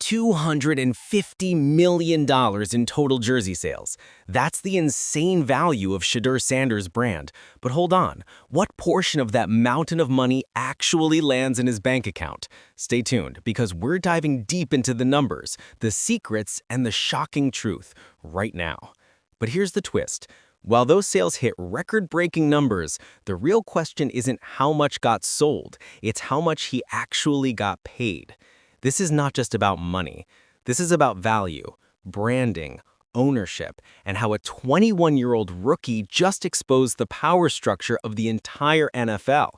$250 million in total jersey sales. That's the insane value of Shedeur Sanders' brand. But hold on, what portion of that mountain of money actually lands in his bank account? Stay tuned, because we're diving deep into the numbers, the secrets, and the shocking truth right now. But here's the twist. While those sales hit record-breaking numbers, the real question isn't how much got sold, it's how much he actually got paid. This is not just about money. This is about value, branding, ownership, and how a 21-year-old rookie just exposed the power structure of the entire NFL.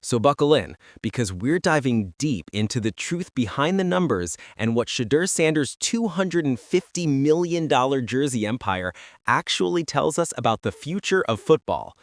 So buckle in, because we're diving deep into the truth behind the numbers and what Shedeur Sanders' $250 million jersey empire actually tells us about the future of football.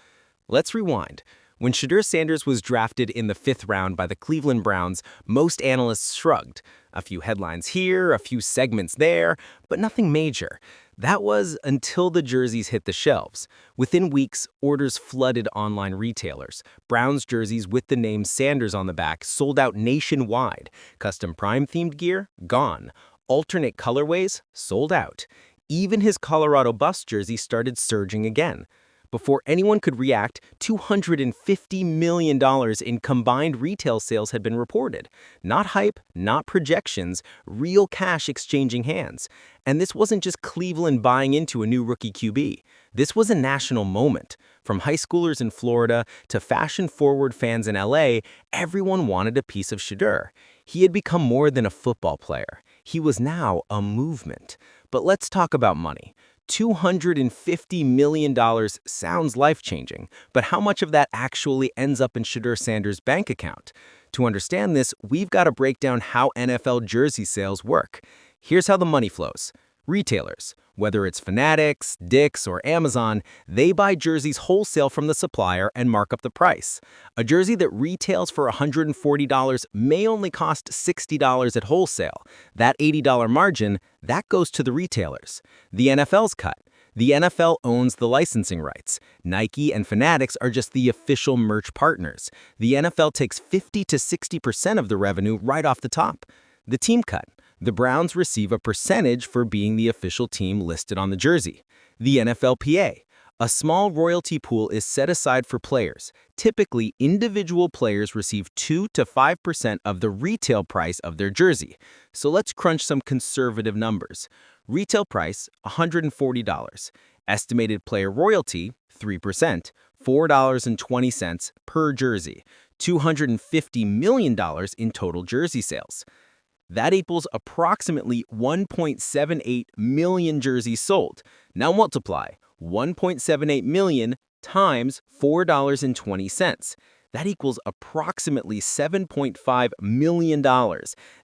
Let's rewind. When Shedeur Sanders was drafted in the 5th round by the Cleveland Browns, most analysts shrugged. A few headlines here, a few segments there, but nothing major. That was until the jerseys hit the shelves. Within weeks, orders flooded online retailers. Browns jerseys with the name Sanders on the back sold out nationwide. Custom Prime-themed gear? Gone. Alternate colorways? Sold out. Even his Colorado Buffs jersey started surging again. Before anyone could react, $250 million in combined retail sales had been reported. Not hype, not projections, real cash exchanging hands. And this wasn't just Cleveland buying into a new rookie QB. This was a national moment. From high schoolers in Florida to fashion-forward fans in LA, everyone wanted a piece of Shedeur. He had become more than a football player. He was now a movement. But let's talk about money. $250 million sounds life-changing, but how much of that actually ends up in Shedeur Sanders' bank account? To understand this, we've got to break down how NFL jersey sales work. Here's how the money flows. Retailers, whether it's Fanatics, Dick's, or Amazon, they buy jerseys wholesale from the supplier and mark up the price. A jersey that retails for $140 may only cost $60 at wholesale. That $80 margin, that goes to the retailers. The NFL's cut. The NFL owns the licensing rights. Nike and Fanatics are just the official merch partners. The NFL takes 50 to 60% of the revenue right off the top. The team cut. The Browns receive a percentage for being the official team listed on the jersey. The NFLPA. A small royalty pool is set aside for players. Typically, individual players receive 2 to 5% of the retail price of their jersey. So let's crunch some conservative numbers. Retail price, $140. Estimated player royalty, 3%, $4.20 per jersey. $250 million in total jersey sales. That equals approximately 1.78 million jerseys sold. Now multiply 1.78 million times $4.20. That equals approximately $7.5 million.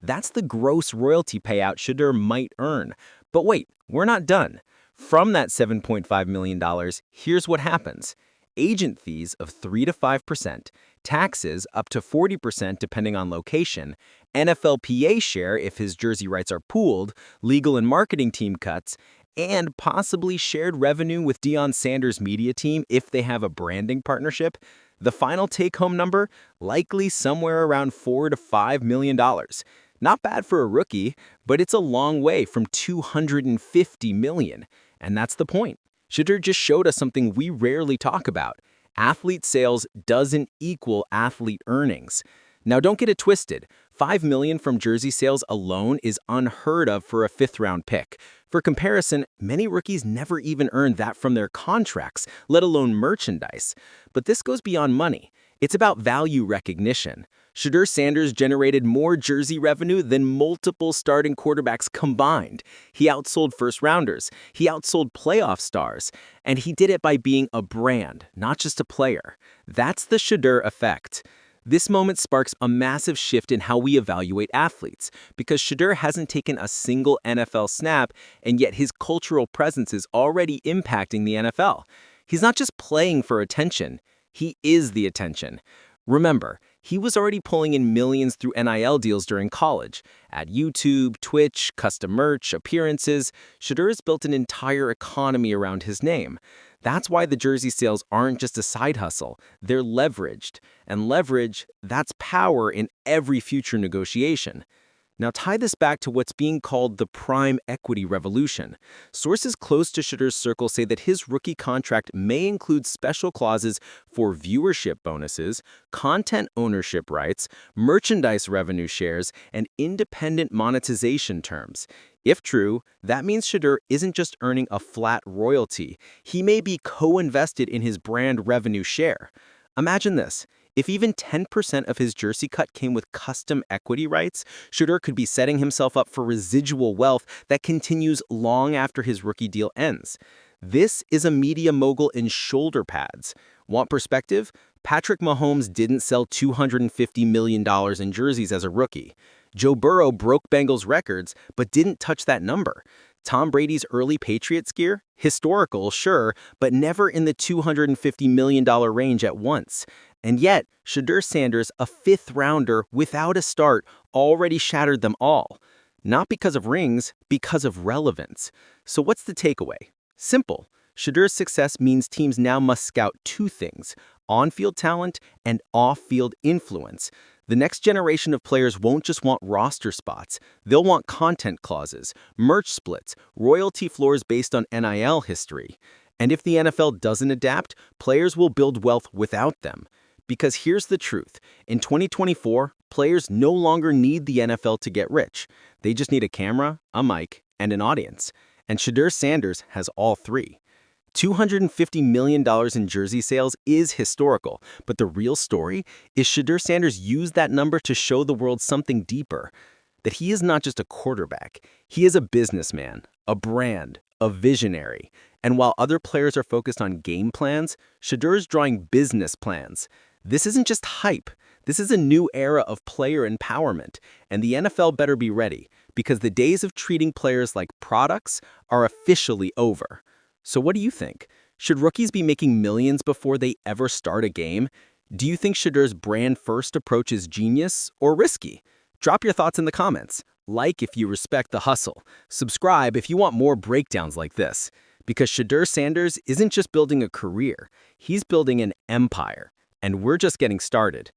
That's the gross royalty payout Shedeur might earn. But wait, we're not done. From that $7.5 million, here's what happens. Agent fees of 3 to 5%, taxes up to 40% depending on location, NFLPA share if his jersey rights are pooled, legal and marketing team cuts, and possibly shared revenue with Deion Sanders' media team if they have a branding partnership. The final take-home number, likely somewhere around $4 to $5 million. Not bad for a rookie, but it's a long way from $250 million. And that's the point. Shedeur just showed us something we rarely talk about. Athlete sales doesn't equal athlete earnings. Now don't get it twisted. $5 million from jersey sales alone is unheard of for a 5th-round pick. For comparison, many rookies never even earned that from their contracts, let alone merchandise. But this goes beyond money. It's about value recognition. Shedeur Sanders generated more jersey revenue than multiple starting quarterbacks combined. He outsold first-rounders, he outsold playoff stars, and he did it by being a brand, not just a player. That's the Shedeur effect. This moment sparks a massive shift in how we evaluate athletes, because Shedeur hasn't taken a single NFL snap, and yet his cultural presence is already impacting the NFL. He's not just playing for attention, he is the attention. Remember, he was already pulling in millions through NIL deals during college. At YouTube, Twitch, custom merch, appearances, Shedeur has built an entire economy around his name. That's why the jersey sales aren't just a side hustle, they're leveraged. And leverage, that's power in every future negotiation. Now tie this back to what's being called the prime equity revolution. Sources close to Shedeur's circle say that his rookie contract may include special clauses for viewership bonuses, content ownership rights, merchandise revenue shares, and independent monetization terms. If true, that means Shedeur isn't just earning a flat royalty. He may be co-invested in his brand revenue share. Imagine this. If even 10% of his jersey cut came with custom equity rights, Shedeur could be setting himself up for residual wealth that continues long after his rookie deal ends. This is a media mogul in shoulder pads. Want perspective? Patrick Mahomes didn't sell $250 million in jerseys as a rookie. Joe Burrow broke Bengals records, but didn't touch that number. Tom Brady's early Patriots gear? Historical, sure, but never in the $250 million range at once. And yet, Shedeur Sanders, a fifth-rounder without a start, already shattered them all. Not because of rings, because of relevance. So what's the takeaway? Simple. Shedeur's success means teams now must scout two things: on-field talent and off-field influence. The next generation of players won't just want roster spots. They'll want content clauses, merch splits, royalty floors based on NIL history. And if the NFL doesn't adapt, players will build wealth without them. Because here's the truth. In 2024, players no longer need the NFL to get rich. They just need a camera, a mic, and an audience. And Shedeur Sanders has all three. $250 million in jersey sales is historical, but the real story is Shedeur Sanders used that number to show the world something deeper. That he is not just a quarterback. He is a businessman, a brand, a visionary. And while other players are focused on game plans, Shedeur is drawing business plans. This isn't just hype. This is a new era of player empowerment, and the NFL better be ready, because the days of treating players like products are officially over. So what do you think? Should rookies be making millions before they ever start a game? Do you think Shedeur's brand-first approach is genius or risky? Drop your thoughts in the comments. Like if you respect the hustle. Subscribe if you want more breakdowns like this. Because Shedeur Sanders isn't just building a career, he's building an empire. And we're just getting started.